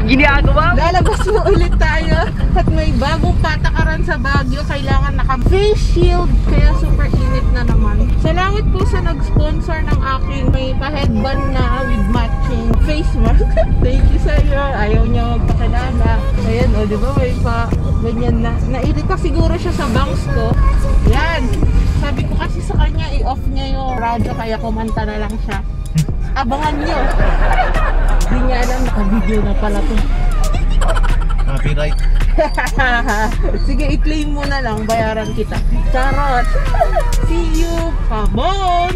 ginagawa? Lalabas mo ulit tayo at may bagong patakaran sa Baguio. Kailangan naka-face shield kaya super init na naman. Salamat po sa nag-sponsor ng aking may pa-headband na with matching face mask. Thank you sa iyo. Ayaw niya magpakilala. Ayan o, di ba may pa ganyan na. Nairita siguro siya sa bangs ko. Yan. Sabi ko kasi sa kanya i-off niya yung radyo kaya kumanta na lang siya. Abangan nyo. Hindi niya alam, naka-video na pala to. Copyright. Sige, i-claim mo na lang, bayaran kita. Charot! See you! Come on!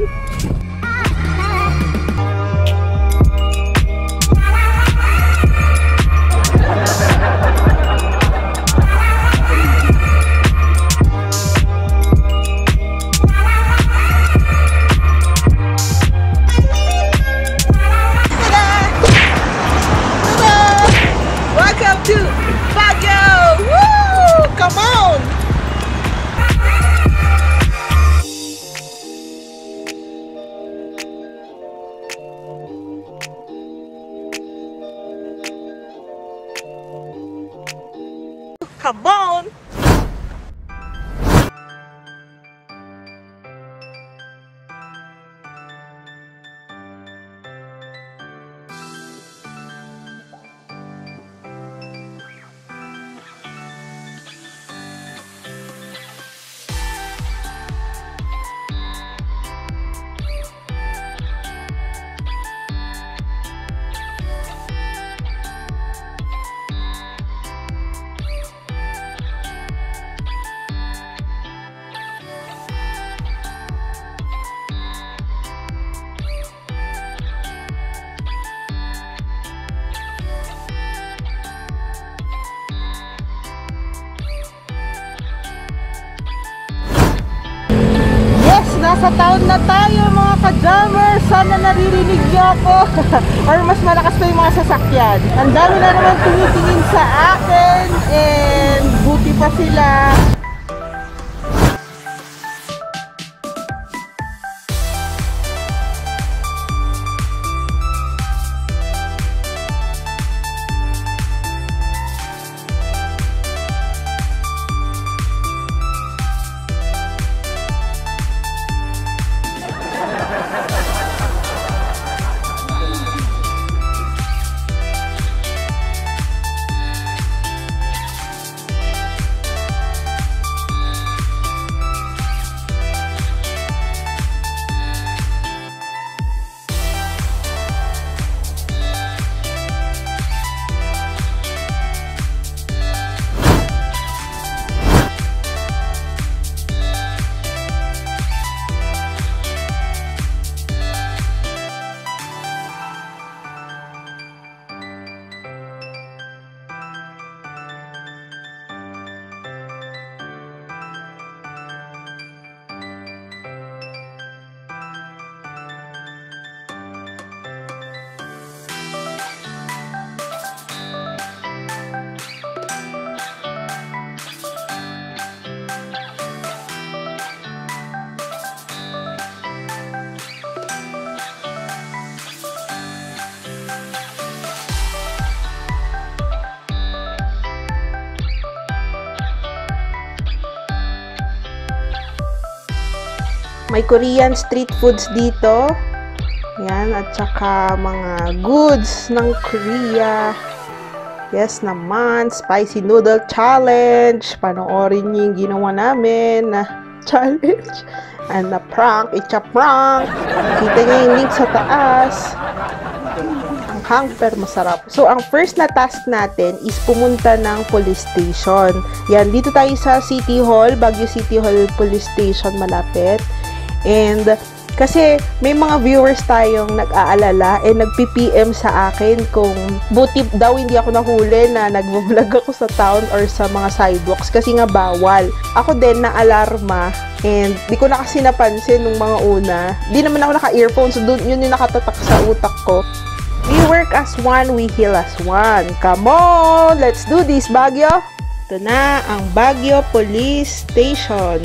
Welcome to Baguio! Woo! Come on! Come on! Nasa town na tayo mga ka-jammers. Sana naririnig niyo ako. Or mas malakas pa yung mga sasakyan. Ang dami na naman tumitingin sa akin. And buti pa sila. May Korean street foods dito. Yan, at saka mga goods ng Korea. Yes naman, spicy noodle challenge. Panoorin niyo yung ginawa namin na challenge. And na prank, it's a prank. Kita niyo yung link sa taas. Ang hamper, masarap. So, ang first na task natin is pumunta ng police station. Yan, dito tayo sa City Hall, Baguio City Hall Police Station, malapit. And kasi may mga viewers tayong nag-aalala and nagpi-PM sa akin kung buti daw hindi ako nahuli na nag-vlog ako sa town or sa mga sidewalks kasi nga bawal. Ako din na-alarma and di ko na kasi napansin nung mga una. Di naman ako naka-earphones, so yun yung nakatatak sa utak ko. We work as one, we heal as one. Come on! Let's do this, Baguio! Ito na ang Baguio Police Station.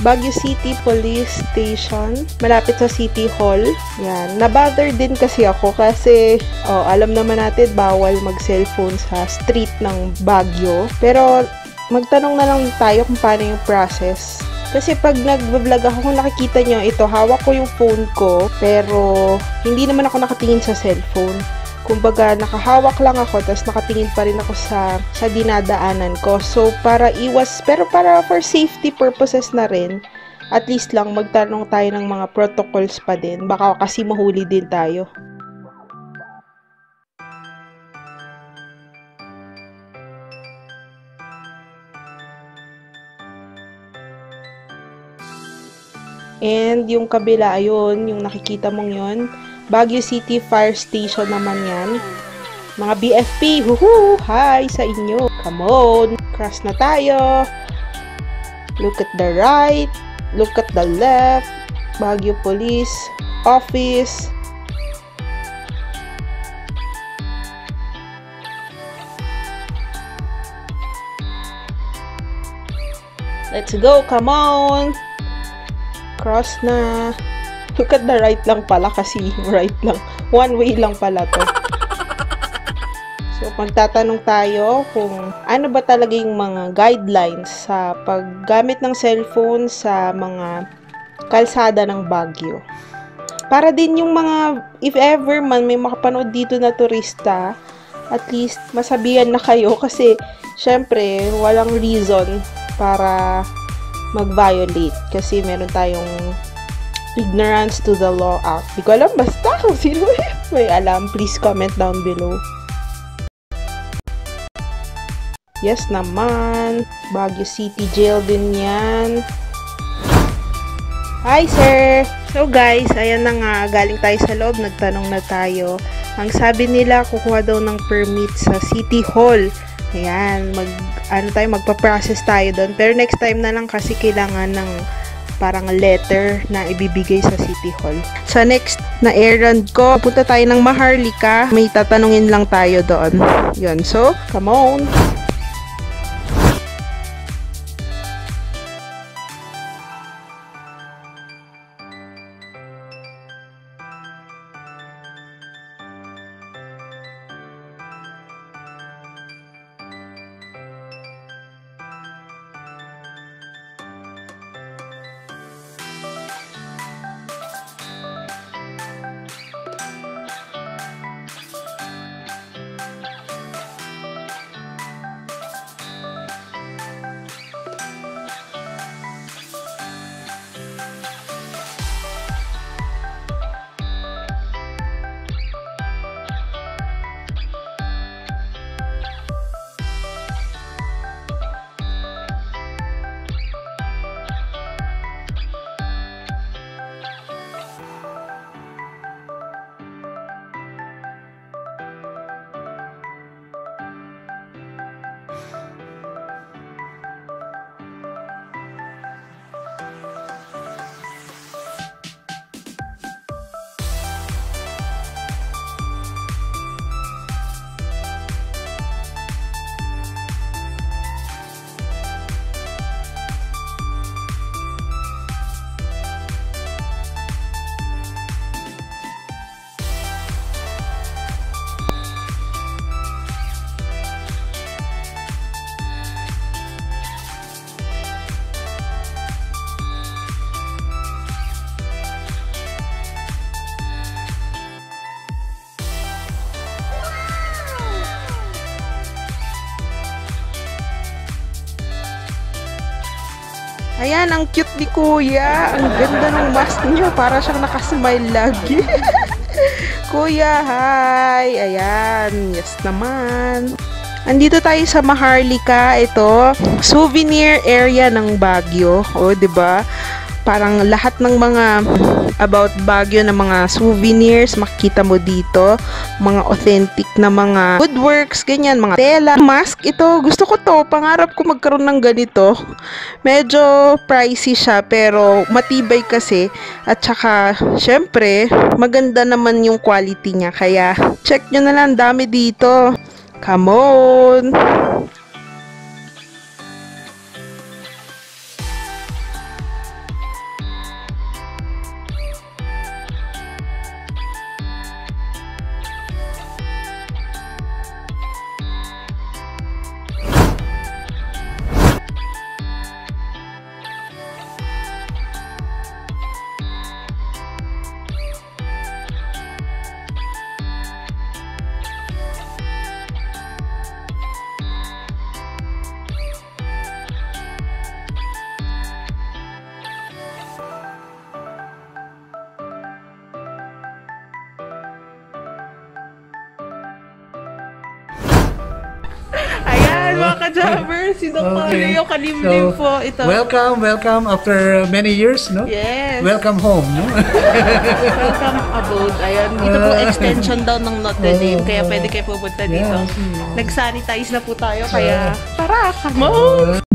Baguio City Police Station. Malapit sa City Hall. Yan. Nabother din kasi ako kasi alam naman natin bawal mag-cellphone sa street ng Baguio. Pero magtanong na lang tayo kung paano yung process. Kasi pag nag-vlog ako, kung nakikita nyo, ito, hawak ko yung phone ko, pero hindi naman ako nakatingin sa cellphone. Kumbaga, nakahawak lang ako, tapos nakatingin pa rin ako sa dinadaanan ko. So, para for safety purposes na rin, at least lang magtanong tayo ng mga protocols pa din. Baka kasi mahuli din tayo. And yung kabila, ayun, yung nakikita mong yun. Baguio City Fire Station naman yan. Mga BFP, hi sa inyo. Come on, cross na tayo. Look at the right, look at the left. Baguio Police Office. Let's go, come on. Cross na. Look at the right lang pala kasi right lang. One way lang pala to. So, magtatanong tayo kung ano ba talaga yung mga guidelines sa paggamit ng cellphone sa mga kalsada ng Baguio. Para din yung mga, if ever man may makapanood dito na turista, at least masabihan na kayo kasi syempre walang reason para mag-violate kasi meron tayong ignorance to the law act. Di ko alam, basta kung sino may alam, please comment down below. Yes naman, Baguio City Jail din yan. Hi sir! So guys, ayan na nga, galing tayo sa loob, nagtanong na tayo. Ang sabi nila, kukuha daw ng permit sa City Hall. Ayan, magpa-process tayo doon. Pero next time na lang kasi kailangan ng parang letter na ibibigay sa City Hall. Sa next na errand ko, punta tayo ng Maharlika. May tatanungin lang tayo doon. Yun, so, come on! Ayan, ang cute ni Kuya. Ang ganda ng mask niya. Para siyang nakasmile lagi. Kuya, hi! Ayan, yes naman. Andito tayo sa Maharlika. Ito, souvenir area ng Baguio. O, diba? Parang lahat ng mga about Baguio na mga souvenirs, makikita mo dito. Mga authentic na mga woodworks, ganyan, mga tela. Mask, ito, gusto ko to. Pangarap ko magkaroon ng ganito. Medyo pricey siya, pero matibay kasi. At saka, syempre, maganda naman yung quality niya. Kaya, check nyo na lang, dami dito. Come on! mga ka-jabber. Si Dr. Leo Kalimlim po. Ito. Welcome after many years, no? Yes. Welcome home, no? Welcome abode. Ayan, dito po extension daw ng Notre Dame. Kaya pwede kayo pupunta dito. Yes. Nag-sanitize na po tayo. Kaya tara, come on!